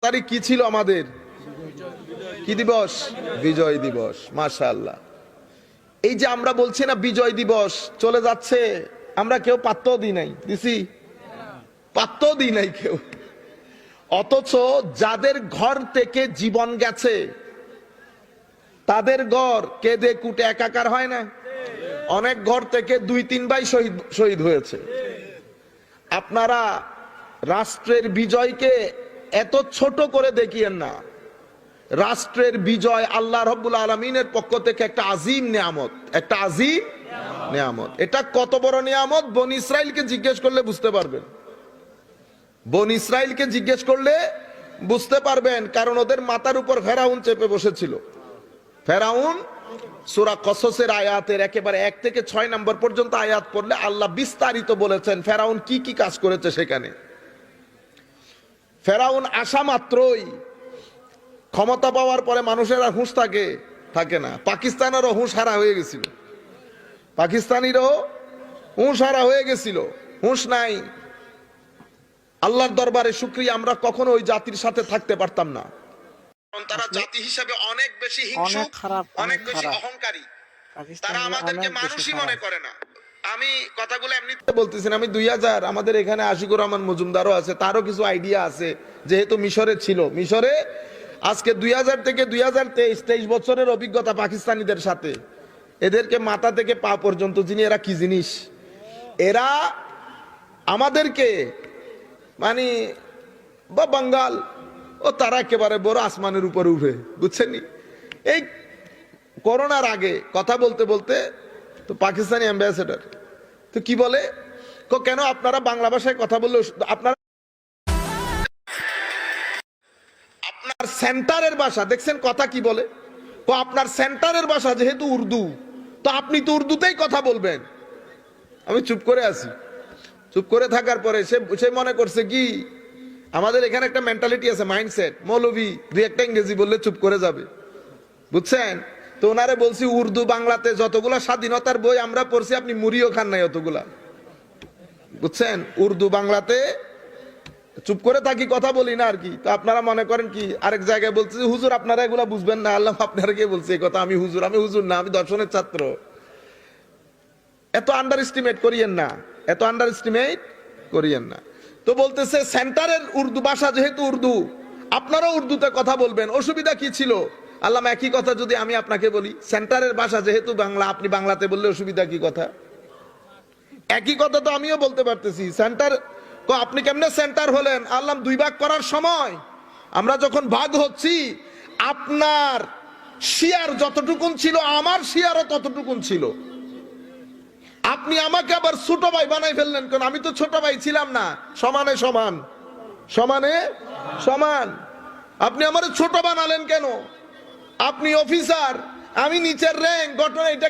তারিখ কি ছিল আমাদের? কি দিবস? বিজয় দিবস। মাশাআল্লাহ। এই যে আমরা বলছি না বিজয় দিবস চলে যাচ্ছে, আমরা কেউ পাত্তাও দিই নাই, দিছি? পাত্তাও দিই নাই কেউ। অথচ যাদের ঘর থেকে জীবন গেছে, তাদের ঘর কেঁদে কুটে একাকার হয় না? অনেক ঘর থেকে 2-3 ভাই শহীদ হয়েছে। আপনারা রাষ্ট্রের বিজয়কে এত ছোট করে দেখিয়েন না। রাষ্ট্রের বিজয় আল্লাহ রাব্বুল আলামিনের পক্ষ থেকে একটা আজিম নিয়ামত, একটা আজিম নিয়ামত। এটা কত বড় নিয়ামত বনি ইসরাইলকে জিজ্ঞেস করলে বুঝতে পারবেন। বনি ইসরাইলকে জিজ্ঞেস করলে বুঝতে পারবেন, কারণ ওদের মাথার উপর ফেরাউন চেপে বসেছিল। ফেরাউন সূরা কসসের আয়াতের একেবারে 1 থেকে 6 নম্বর পর্যন্ত আয়াত পড়লে আল্লাহ বিস্তারিত বলেছেন ফেরাউন কি কি কাজ করেছে সেখানে। ফেরাউন আসা মাত্রই ক্ষমতা পাওয়ার পরে মানুষের আর হুঁশ থাকে না। পাকিস্তানেরও হুঁশ হারা হয়ে গেছিল, পাকিস্তানিরও হুঁশ হারা হয়ে গেছিল, হুঁশ নাই। আল্লাহর দরবারে শুকরিয়া, আমরা কখনো ওই জাতির সাথে থাকতে পারতাম না। তারা জাতি হিসেবে অনেক বেশি হিংসুক, অনেক বেশি অহংকারী। তারা আমাদেরকে মানুষই মনে করে না। আমি কথাগুলো এমনিতে বলতেছি না। আমি 2000 আমাদের এখানে আশিকুর রহমান মজুমদারও আছে, তারও কিছু আইডিয়া আছে, যেহেতু মিশরে ছিল। মিশরে আজকে 2000 থেকে 2023 বছরের অভিজ্ঞতা পাকিস্তানিদের সাথে। এদেরকে মাথা থেকে পা পর্যন্ত যিনি, এরা কি জিনিস। এরা আমাদেরকে মানে বা বাঙ্গাল ও তারা একেবারে বড় আসমানের উপরে উঠে, বুঝছেন? এই করোনার আগে কথা বলতে বলতে তো পাকিস্তানি অ্যাম্বাসেডর তো কি বলে, কেন আপনারা বাংলা ভাষায় কথা বললে আপনার সেন্টারের ভাষা দেখছেন কথা কি বলে, আপনার সেন্টারের ভাষা যেহেতু উর্দু, তো আপনি তো উর্দুতেই কথা বলবেন। আমি চুপ করে আছি। চুপ করে থাকার পরে সে মনে করছে কি, আমাদের এখানে একটা মেন্টালিটি আছে, মাইন্ডসেট, মৌলবী 2-1টা ইংরেজি বললে চুপ করে যাবে, বুঝছেন? তো ওনারে বলছি উর্দু বাংলাতে যতগুলা স্বাধীনতার বই আমরা পড়ছি আপনি মুড়িও খান নাই অতগুলা, বুঝছেন? উর্দু বাংলাতে চুপ করে থাকি, কথা বলি না আর কি। তো আপনারা মনে করেন কি, আরেক জায়গায় বলছে হুজুর আপনারা এগুলা বুঝবেন না। আল্লাহ আপনারা কে বলছে এই কথা? আমি হুজুর না, আমি দর্শনের ছাত্র। এত আন্ডার এস্টিমেট করিয়েন না, এত আন্ডার এস্টিমেট করিয়েন না। তো বলতেছে সেন্টারের উর্দু ভাষা যেহেতু উর্দু, আপনারাও উর্দুতে কথা বলবেন, অসুবিধা কি ছিল? আল্লাহ একই কথা যদি আমি আপনাকে বলি, সেন্টারের ভাষা যেহেতু বাংলা, আপনি বাংলাতে বললে অসুবিধা কি? কথা একই কথা তো আমিও বলতে পারতেছি। সেন্টার আপনি কেমনে সেন্টার হলেন? আল্লাহ 2 ভাগ করার সময় আমরা যখন ভাগ হচ্ছি, আপনার শিয়ার যতটুকুন ছিল আমার শিয়ারও ততটুকুন ছিল। আপনি আমাকে আবার ছোট ভাই বানাই ফেললেন কেন? আমি তো ছোট ভাই ছিলাম না, সমানে সমান, সমানে সমান। আপনি আমার ছোট বানালেন কেন? আপনি অফিসার, আমি নিচের র্যাঙ্ক, ঘটনা এটা